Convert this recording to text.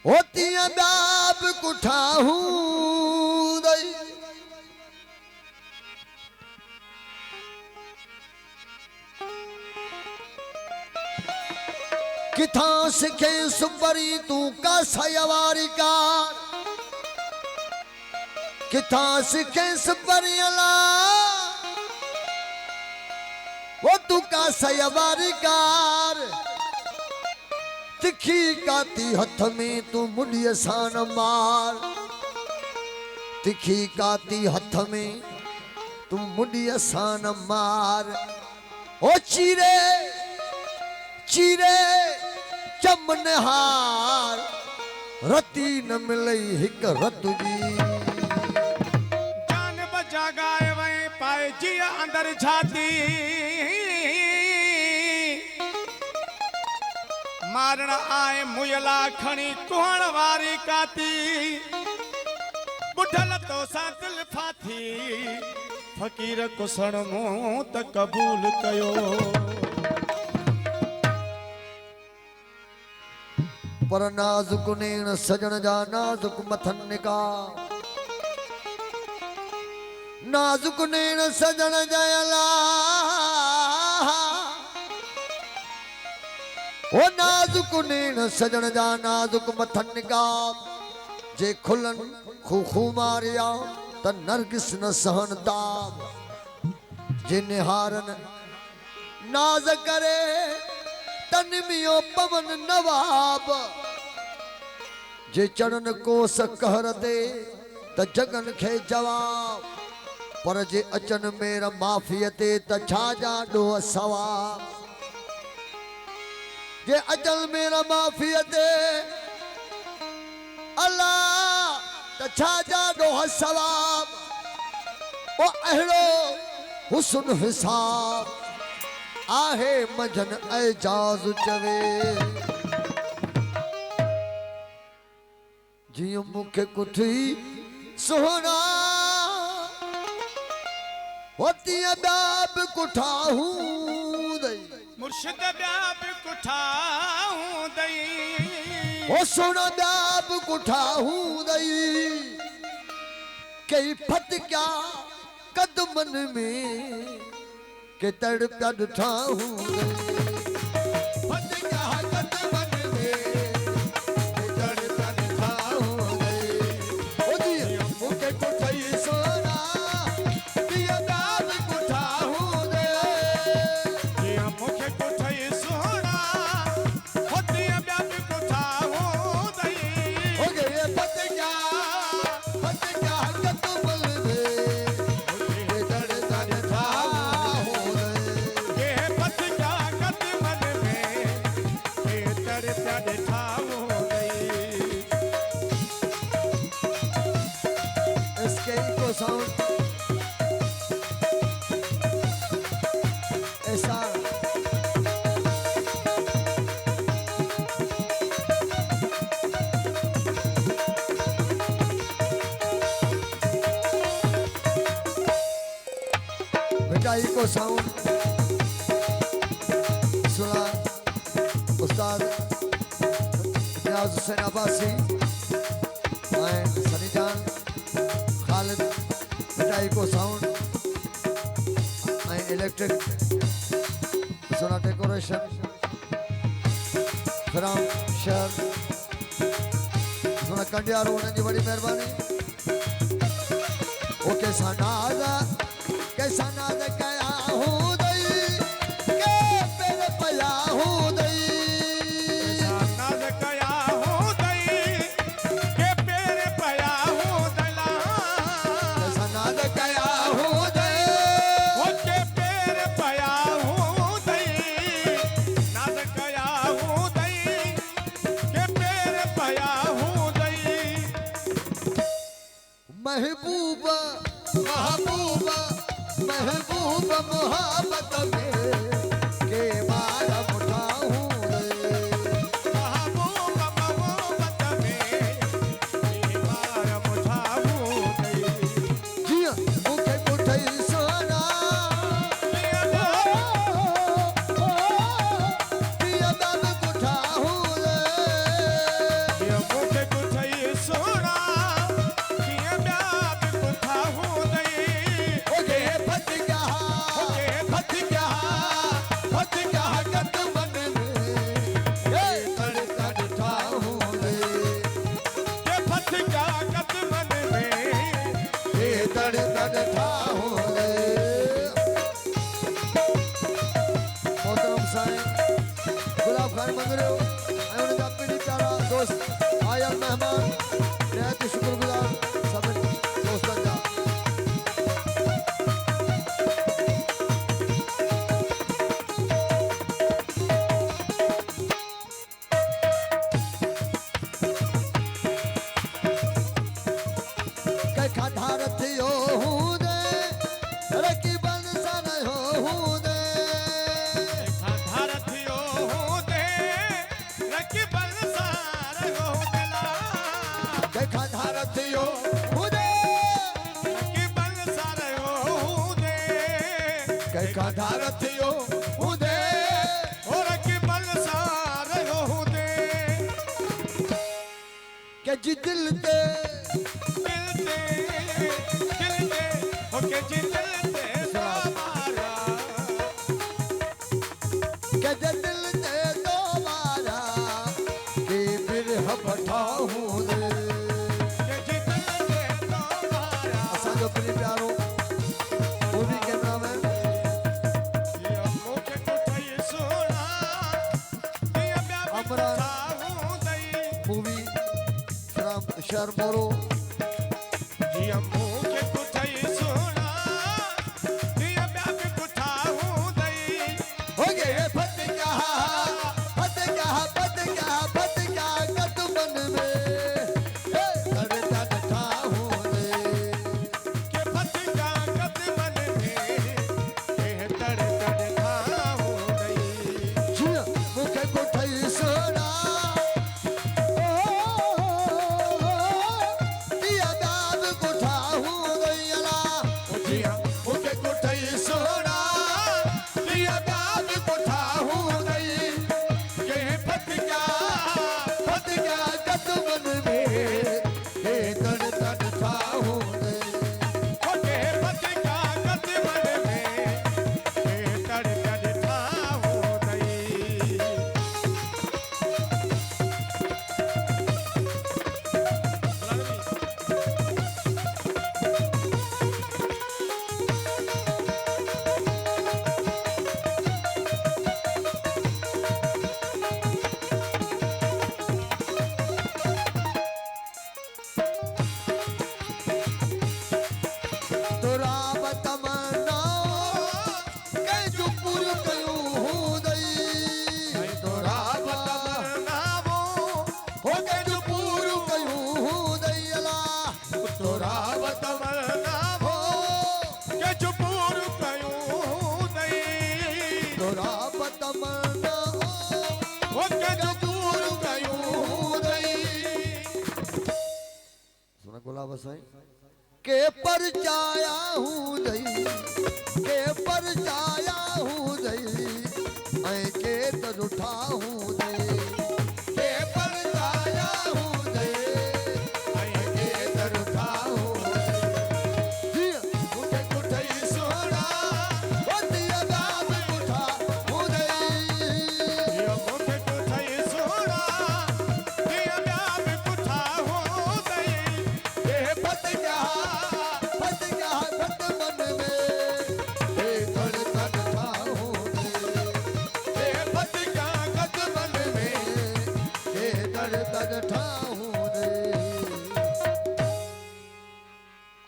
होती बाब कुठाहू दई किथा सिखे सुपरी तू का सयवारी का किथा सिखे सुपरी अला वो तू का सयवारी कार तिखी काती हथ में तू मुड़िया सान मार तिखी काती हथ में तू मुड़िया सान मार ओ चीरे चीरे चमनहार रती न मिलई हिक रतु जी जान बचा गाए वहीं पाए जिया अंदर छाती मारण आए मुयला खणी कुहण वारी काती बुढ़ल तो सा दिल फाथी फकीर कुसण मुंह त कबूल कयो पर नाजुक नेण सजन जा नाजुक मथन निका नाजुक नेण सजन जयला ओ नाजुक नेण सजन जा नाजुक मथन निका जे खुलन खूखू मारिया त नरगिस न सहन दाम जे निहारन नाज करे तनमियो पवन नवाब जे चरण कोस कहर दे त जगन खे जवाब पर जे अचन मेरा माफियते त छाजा डो सवाब जे अचल मेरा माफियते अल्लाह त छाजा डो सवाब ओ अहड़ो हुस्न हिसाब आहे मजन एजाज चवे जियो मुखे कुठी सोहना होती बाब कुठाहू दई मुर्शिद ब्याब कुठाहू दई ओ सोना बाब कुठाहू दई कई फत क्या कदमन में के तड़पा ठाहू को साउंड सुना उस्ताद नियाज हुसैन अब्बासी सनी जान खालिद मिठाई को साउंड इलेक्ट्रिक सुना डेकोरेशन फ्रॉम शहर सुना कंडियारो उन्हें जी बड़ी मेहरबानी ओके सनादा कैसा नाद कया हूँ दई के पेरे पया हूँ दई नाद कया हूँ दई के पेरे पया हूँ दला कैसा नाद कया हूँ दई वो के पेरे पया हूँ दई नाद कया हूँ दई के पेरे पया हूँ दई महबूबा महबूबा महबूब मोहब्बत में के मारा मुठाहूं महबूब मोहब्बत में के मारा मुठाहूं जिया मुखे मुठई सोना पिया खान मंगरो ऐं उन जा पीड़ी प्यारा दोस्त आयल मेहमान निहायत शुक्रगुज़ार सभिनी दोस्तनि जा कंहिंखां धार थियो हूंदे रकीबन सां रहियो हूंदे धार थियो हूंदे रकीबन सां रहियो हूंदे कंहिंखां धार थियो हूंदे रकीबन सां रहियो हूंदे कंहिंखां धार थियो हूंदे ओ रकीबन सां रहियो हूंदे कंहिंजी दिल ते ओके जी दिल ते मारा कंहिंजे दिल ते दोबारा की बिरह वठा हूंदे के जी दिल ते मारा असांजो प्रिय प्यारो मूवी कैमरामैन ये मूंखे कोठई सोना दिया प्यार अमरान हूंदई मूवी शहर मोरो ये मूंखे कोठई सोना दिया प्यार कोठा हूंदई हो गए फत क्या कदमन में करता ठा हूंदे के फतिका कदमन में के तड़ तड़ खा हूंदई जिया मूंखे कोठई सोना दिया दाद कोठा हूंदई अला जिया मूंखे कोठई सोना दिया प्यार कोठा हूंदई के फतिका फत क्या कदमन में करता ठा हूंदे ओके फतिका कदमन में के तड़ तड़ खा हूंदई तोरा बतमना कंहिंजो पूरो कयूं हूंदई तोरा नावो हो कंहिंजो पूरो कयूं हूंदई अला तोरा तमन्नावो के चुपूर कयूं हूंदई तोरा बतमना ओ के चुपूर कयूं हूंदई सुना गुलाब साईं के परचाया हूंदई के परचाया हूंदई ऐं के तरुठा हूंदई के परचाया हूंदई ऐं के तरुठा हूंदई जिया मूंखे कोठई सोना ओ दिया दाद कोठा हूंदई यो मूंखे कोठई सोना दिया प्यार कोठा हूंदई के फत क्या मन में तड़ तड़ ठा हूंदई के फतिका कदमन में तड़ तड़ ठा